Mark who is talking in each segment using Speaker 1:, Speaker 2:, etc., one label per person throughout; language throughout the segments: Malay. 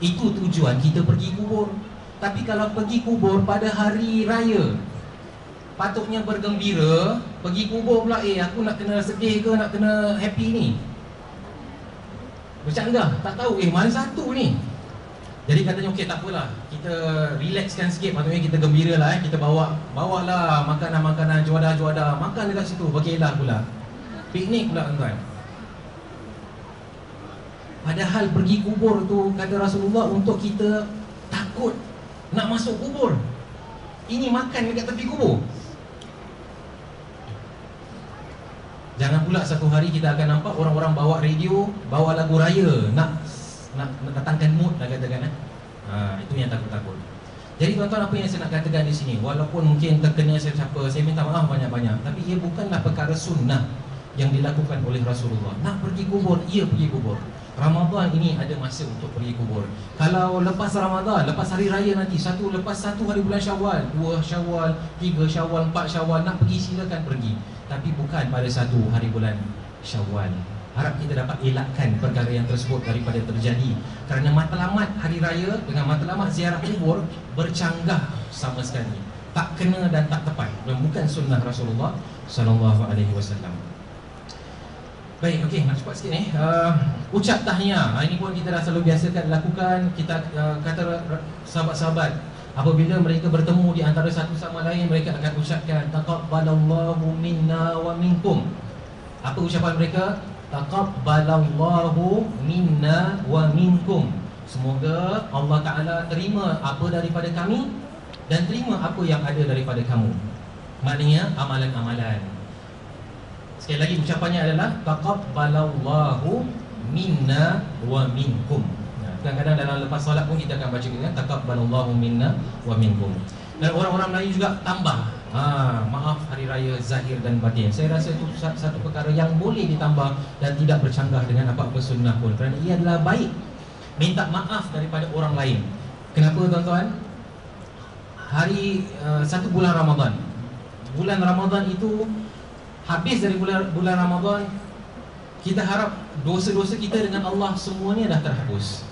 Speaker 1: Itu tujuan kita pergi kubur. Tapi kalau pergi kubur pada hari raya, patutnya bergembira, pergi kubur pula, aku nak kena sedih ke nak kena happy ni? Bercanggah, tak tahu mana satu ni. Jadi katanya okey, tak apalah, kita relaxkan sikit, patutnya kita gembira lah. Kita bawalah makanan-makanan, juada-juada, makan dekat situ, berkelah pula, piknik pula tuan-tuan. Padahal pergi kubur tu, kata Rasulullah, untuk kita takut nak masuk kubur. Ini makan dekat tepi kubur. Jangan pula satu hari kita akan nampak orang-orang bawa radio, bawa lagu raya, nak datangkan mood lah katakan. Itu yang takut-takut. Jadi tuan-tuan, apa yang saya nak katakan di sini, walaupun mungkin terkena siapa-siapa, saya minta maaf banyak-banyak, tapi ia bukanlah perkara sunnah yang dilakukan oleh Rasulullah. Nak pergi kubur, ia pergi kubur. Ramadan ini ada masa untuk pergi kubur. Kalau lepas Ramadan, lepas hari raya nanti, lepas satu hari bulan Syawal, 2 Syawal, 3 Syawal, 4 Syawal, nak pergi silakan pergi. Tapi bukan pada satu hari bulan Syawal. Harap kita dapat elakkan perkara yang tersebut daripada terjadi. Kerana matlamat hari raya dengan matlamat ziarah kubur bercanggah sama sekali. Tak kena dan tak tepat, dan bukan sunnah Rasulullah SAW. Baik, okey, nak cepat sikit ni. Ucap tahniah, ini pun kita dah selalu biasakan lakukan. Kita kata sahabat-sahabat, apabila mereka bertemu di antara satu sama lain, mereka akan ucapkan taqabbalallahu minna wa minkum. Apa ucapan mereka? Taqabbalallahu minna wa minkum. Semoga Allah Ta'ala terima apa daripada kami dan terima apa yang ada daripada kamu. Maknanya amalan-amalan. Sekali lagi ucapannya adalah taqabbalallahu minna wa minkum. Kadang-kadang dalam lepas solat pun kita akan baca kan, taqabbalallahu minna wa minkum. Dan orang-orang Melayu juga tambah, maaf hari raya zahir dan batin. Saya rasa itu satu perkara yang boleh ditambah dan tidak bercanggah dengan apa-apa sunnah pun, kerana ia adalah baik minta maaf daripada orang lain. Kenapa tuan-tuan? Hari satu bulan Ramadan, bulan Ramadan itu habis dari bulan Ramadan, kita harap dosa-dosa kita dengan Allah semuanya dah terhapus.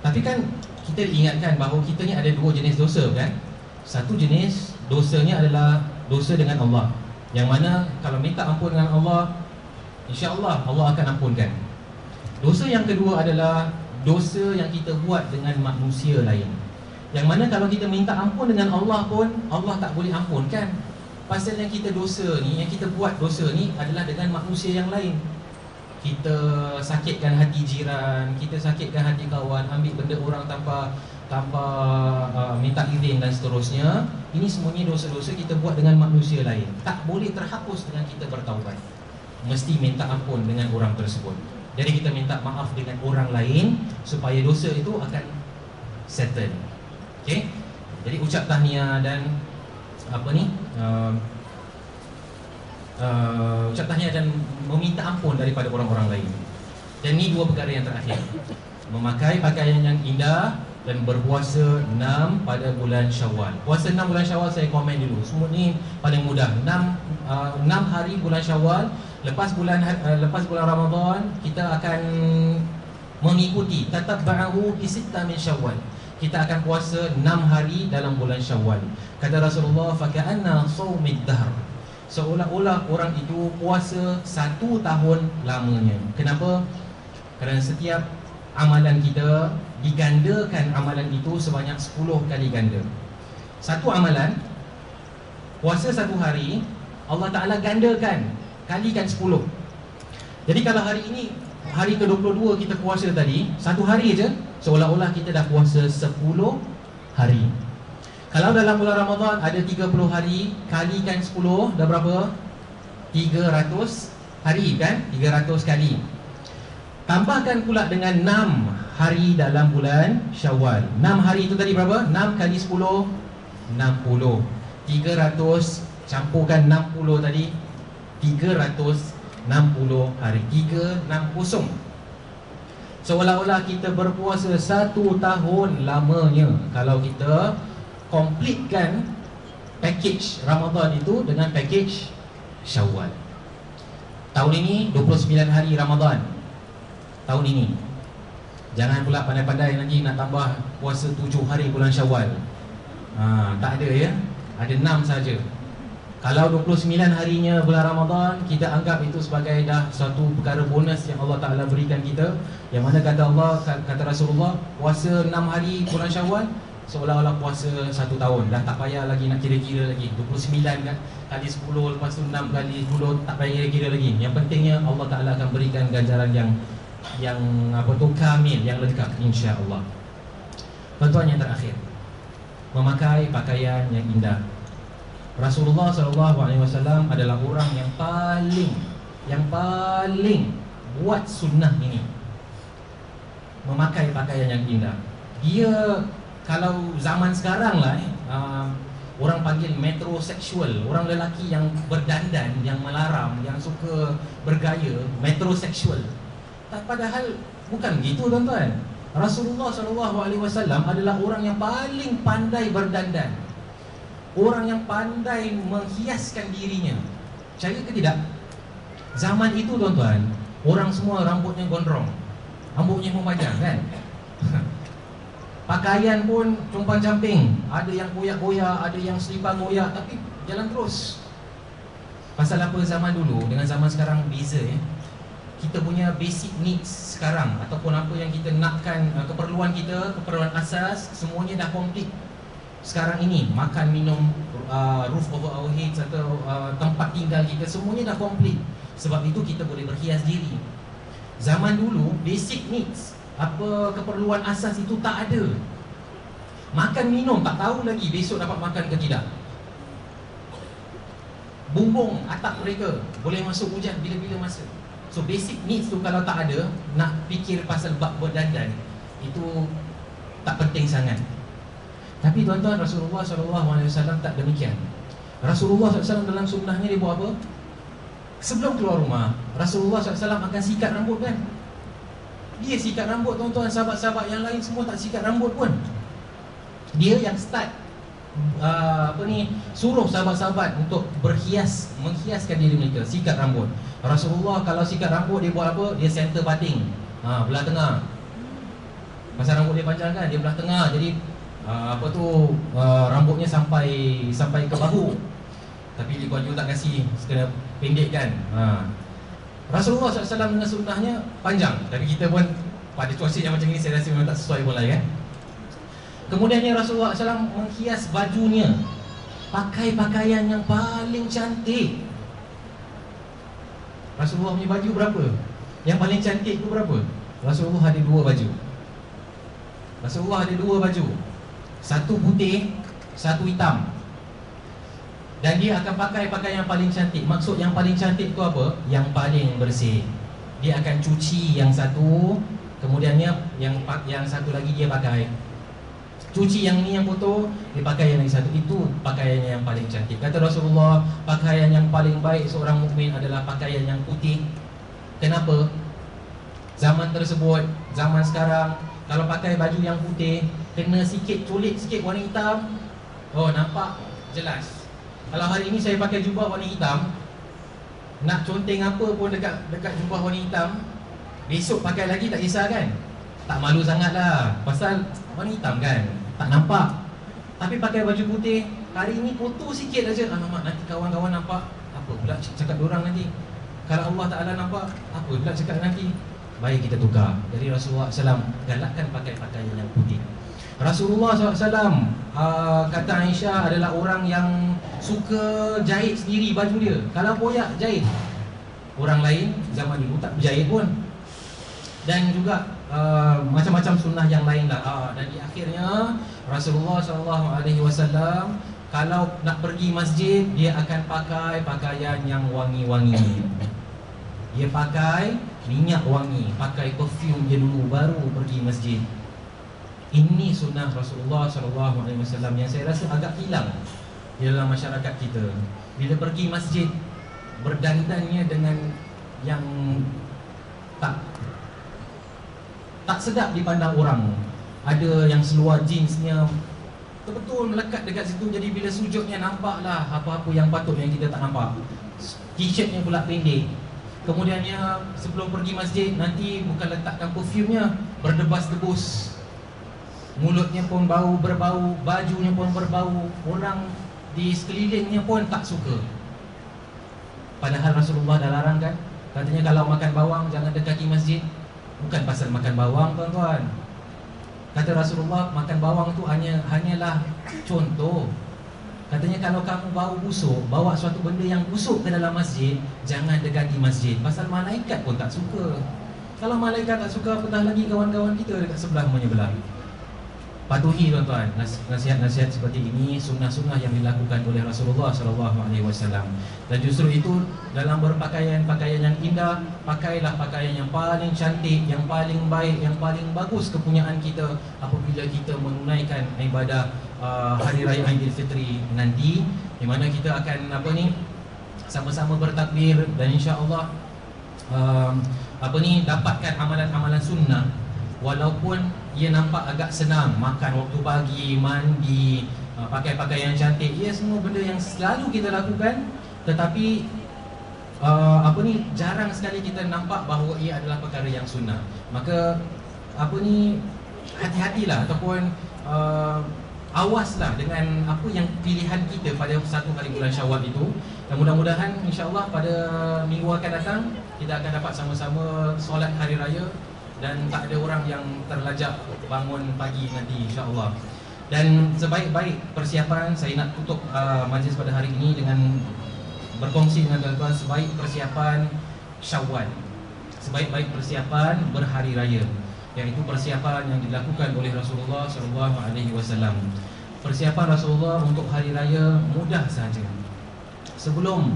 Speaker 1: Tapi kan kita diingatkan bahawa kita ni ada dua jenis dosa kan. Satu jenis dosanya adalah dosa dengan Allah, yang mana kalau minta ampun dengan Allah, insya-Allah Allah akan ampunkan. Dosa yang kedua adalah dosa yang kita buat dengan manusia lain, yang mana kalau kita minta ampun dengan Allah pun, Allah tak boleh ampunkan. Pasal yang kita dosa ni, yang kita buat dosa ni adalah dengan manusia yang lain. Kita sakitkan hati jiran, kita sakitkan hati kawan, ambil benda orang tanpa minta izin dan seterusnya. Ini semuanya dosa-dosa kita buat dengan manusia lain. Tak boleh terhapus dengan kita bertaubat. Mesti minta ampun dengan orang tersebut. Jadi kita minta maaf dengan orang lain supaya dosa itu akan settle. Okey? Jadi ucap tahniah dan ucap tahniah dan meminta ampun daripada orang-orang lain. Dan ini dua perkara yang terakhir. Memakai pakaian yang indah dan berpuasa 6 pada bulan Syawal. Puasa 6 bulan Syawal saya komen dulu. Semua ni paling mudah. 6 hari bulan Syawal. Lepas bulan Ramadan kita akan mengikuti tatabba'u bi sitta min Syawal. Kita akan puasa 6 hari dalam bulan Syawal. Kata Rasulullah, faka'anna shaumid dahr. Seolah-olah orang itu puasa 1 tahun lamanya. Kenapa? Kerana setiap amalan kita digandakan, amalan itu sebanyak 10 kali ganda. Satu amalan, puasa 1 hari, Allah Ta'ala gandakan, kalikan 10. Jadi kalau hari ini, hari ke-22 kita puasa tadi, 1 hari je, seolah-olah kita dah puasa 10 hari. Kalau dalam bulan Ramadan ada 30 hari, kalikan 10, dah berapa? 300 hari kan? 300 kali. Tambahkan pula dengan 6 hari dalam bulan Syawal. 6 hari itu tadi berapa? 6 kali 10, 60. 300 campurkan 60 tadi, 360 hari. 360. Seolah-olah kita berpuasa 1 tahun lamanya kalau kita completekan package Ramadan itu dengan package Syawal. Tahun ini 29 hari Ramadan. Tahun ini Jangan pula pandai-pandai nanti nak tambah puasa 7 hari bulan Syawal. Tak ada ya. Ada 6 saja. Kalau 29 harinya bulan Ramadan, kita anggap itu sebagai dah suatu perkara bonus yang Allah Ta'ala berikan kita. Yang mana kata Allah, kata Rasulullah, puasa 6 hari bulan Syawal seolah-olah puasa 1 tahun. Dah tak payah lagi nak kira-kira lagi. 29 kan, kali 10, lepas tu 6 kali 10, tak payah kira-kira lagi. Yang pentingnya Allah Ta'ala akan berikan ganjaran yang kamil, yang lengkap, insya-Allah. Tuan-tuan yang terakhir, memakai pakaian yang indah. Rasulullah SAW adalah orang yang paling buat sunnah ini, memakai pakaian yang indah. Dia, kalau zaman sekarang lah orang panggil metroseksual, orang lelaki yang berdandan, yang melaram, yang suka bergaya, metroseksual. Padahal bukan begitu, tuan-tuan. Rasulullah SAW adalah orang yang paling pandai berdandan, orang yang pandai menghiaskan dirinya. Percaya ke tidak? Zaman itu, tuan-tuan, orang semua rambutnya gondrong, rambutnya memanjang kan. Pakaian pun compang-camping, ada yang koyak-koyak, ada yang selipar koyak, tapi jalan terus. Pasal apa? Zaman dulu dengan zaman sekarang beza ya. Kita punya basic needs sekarang, ataupun apa yang kita nakkan, keperluan kita, keperluan asas, semuanya dah komplit. Sekarang ini, makan, minum, roof over our heads atau tempat tinggal kita, semuanya dah komplit. Sebab itu kita boleh berhias diri. Zaman dulu, basic needs, apa keperluan asas itu tak ada. Makan, minum, tak tahu lagi besok dapat makan ke tidak. Bumbung atap mereka, boleh masuk hujan bila-bila masa. So basic needs tu kalau tak ada, nak fikir pasal bab berdandan, itu tak penting sangat. Tapi tuan-tuan, Rasulullah SAW tak demikian. Rasulullah SAW dalam sunnahnya dia buat apa? Sebelum keluar rumah, Rasulullah SAW akan sikat rambut kan. Dia sikat rambut, tuan-tuan. Sahabat-sahabat yang lain semua tak sikat rambut pun. Dia yang start suruh sahabat-sahabat untuk menghiaskan diri mereka, sikat rambut. Rasulullah kalau sikat rambut dia buat apa? Dia center parting, belah tengah. Pasal rambut dia panjang kan, dia belah tengah. Jadi rambutnya sampai ke bahu. Tapi Lee Kuan Yew tak kasih, kena pendekkan. Rasulullah SAW dengan sunnahnya panjang. Tapi kita pun pada cuaca yang macam ini, saya rasa memang tak sesuai pun lah kan. Kemudiannya Rasulullah SAW menghias bajunya, pakai pakaian yang paling cantik. Rasulullah punya baju berapa? Yang paling cantik tu berapa? Rasulullah ada 2 baju. Rasulullah ada 2 baju, satu putih, satu hitam. Dan dia akan pakai pakaian yang paling cantik. Maksud yang paling cantik tu apa? Yang paling bersih. Dia akan cuci yang satu, kemudiannya yang satu lagi dia pakai. Cuci yang ni yang kotor, dia pakai yang lagi satu. Itu pakaiannya yang paling cantik. Kata Rasulullah, pakaian yang paling baik seorang mukmin adalah pakaian yang putih. Kenapa? Zaman tersebut, zaman sekarang, kalau pakai baju yang putih, kena sikit culik sikit warna hitam, nampak jelas. Kalau hari ini saya pakai jubah warna hitam, nak conteng apa pun dekat jubah warna hitam, besok pakai lagi tak kisah kan? Tak malu sangat lah, pasal warna hitam kan, tak nampak. Tapi pakai baju putih, hari ini kotor sikit aja, alamak nanti kawan-kawan nampak, apa pula cakap diorang nanti. Kalau Allah Ta'ala nampak, apa pula cakap nanti. Baik kita tukar. Jadi Rasulullah SAW galakkan pakai pakaian yang putih. Rasulullah SAW kata Aisyah adalah orang yang suka jahit sendiri baju dia. Kalau koyak jahit. Orang lain zaman dulu tak berjahit pun. Dan juga macam-macam sunnah yang lain lah. Dan di akhirnya Rasulullah SAW kalau nak pergi masjid, dia akan pakai pakaian yang wangi-wangi. Dia pakai minyak wangi, pakai perfume dia dulu, baru pergi masjid. Ini sunnah Rasulullah SAW yang saya rasa agak hilang di dalam masyarakat kita. Bila pergi masjid, berdandannya dengan yang tak sedap dipandang orang. Ada yang seluar jeansnya betul-betul melekat dekat situ, jadi bila sujudnya nampaklah apa-apa yang patut yang kita tak nampak. T-shirtnya pula pendek. Kemudiannya sebelum pergi masjid, nanti bukan letakkan perfume-nya, berdebas-debus, mulutnya pun berbau, bajunya pun berbau, orang di sekelilingnya pun tak suka. Padahal Rasulullah dah larang kan, katanya kalau makan bawang jangan dekati masjid. Bukan pasal makan bawang tuan-tuan. Kata Rasulullah, makan bawang tu hanyalah contoh. Katanya kalau kamu bau busuk, bawa suatu benda yang busuk ke dalam masjid, jangan dekati masjid. Pasal malaikat pun tak suka. Kalau malaikat tak suka, apatah lagi kawan-kawan kita dekat sebelah menyebelah. Patuhi tuan-tuan nasihat-nasihat seperti ini, sunnah-sunnah yang dilakukan oleh Rasulullah SAW. Dan justru itu, dalam berpakaian, pakaian yang indah, pakailah pakaian yang paling cantik, yang paling baik, yang paling bagus kepunyaan kita apabila kita menunaikan ibadah Hari Raya Aidilfitri nanti, di mana kita akan sama-sama bertakbir dan insya-Allah dapatkan amalan-amalan sunnah. Walaupun ia nampak agak senang, makan waktu pagi, mandi, pakai pakaian yang cantik, ia semua benda yang selalu kita lakukan, tetapi jarang sekali kita nampak bahawa ia adalah perkara yang sunnah. Maka hati-hatilah ataupun awaslah dengan apa yang pilihan kita pada satu hari bulan Syawal itu. Dan mudah-mudahan insya-Allah pada minggu akan datang kita akan dapat sama-sama solat hari raya dan tak ada orang yang terlajak bangun pagi nanti insya-Allah. Dan sebaik-baik persiapan, saya nak tutup majlis pada hari ini dengan berkongsi dengan tuan-tuan sebaik persiapan Syawal, sebaik-baik persiapan berhari raya, iaitu persiapan yang dilakukan oleh Rasulullah SAW. Persiapan Rasulullah untuk hari raya mudah saja. Sebelum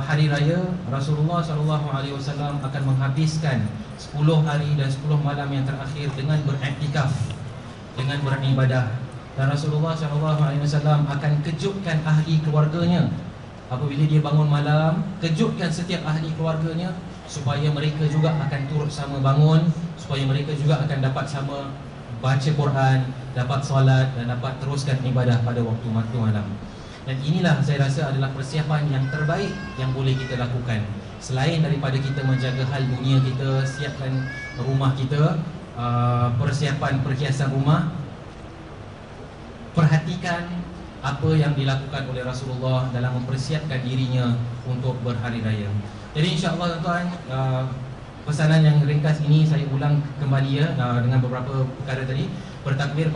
Speaker 1: hari raya, Rasulullah SAW akan menghabiskan 10 hari dan 10 malam yang terakhir dengan beriktikaf, dengan beribadah. Dan Rasulullah SAW akan kejutkan ahli keluarganya apabila dia bangun malam, kejutkan setiap ahli keluarganya supaya mereka juga akan turut sama bangun, supaya mereka juga akan dapat sama baca Quran, dapat solat dan dapat teruskan ibadah pada waktu malam. Dan inilah saya rasa adalah persiapan yang terbaik yang boleh kita lakukan. Selain daripada kita menjaga hal dunia kita, siapkan rumah kita, persiapan perhiasan rumah, perhatikan apa yang dilakukan oleh Rasulullah dalam mempersiapkan dirinya untuk berhari raya. Jadi insya-Allah tuan-tuan, pesanan yang ringkas ini saya ulang kembali dengan beberapa perkara tadi. Bertakbir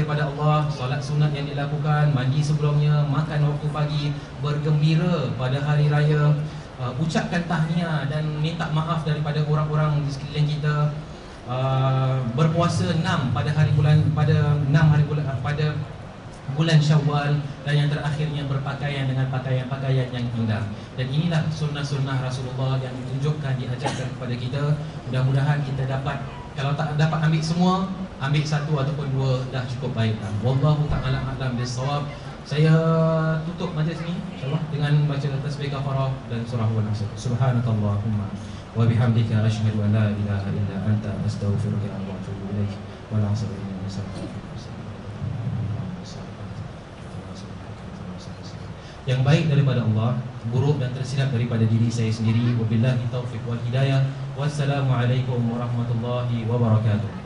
Speaker 1: pada Allah, solat sunat yang dilakukan, mandi sebelumnya, makan waktu pagi, bergembira pada hari raya, ucapkan tahniah dan minta maaf daripada orang-orang di sekeliling kita, berpuasa 6 pada bulan Syawal, dan yang terakhirnya berpakaian dengan pakaian-pakaian yang indah. Dan inilah sunnah-sunnah Rasulullah yang ditunjukkan, diajarkan kepada kita. Mudah-mudahan kita dapat, kalau tak dapat ambil semua, ambil satu ataupun dua dah cukup baik. Wallahu ta'ala a'lam bis-shawab. Saya tutup majlis ini insya-Allah dengan baca tasbih kafarah dan surah An-Nasr. Subhanakallahumma wa bihamdika asyhadu an la ilaha illa anta astaghfiruka wa atubu ilaik. Wa la yang baik daripada Allah, buruk dan tersilap daripada diri saya sendiri. Wabillahi taufiq wal hidayah. Wassalamualaikum warahmatullahi wabarakatuh.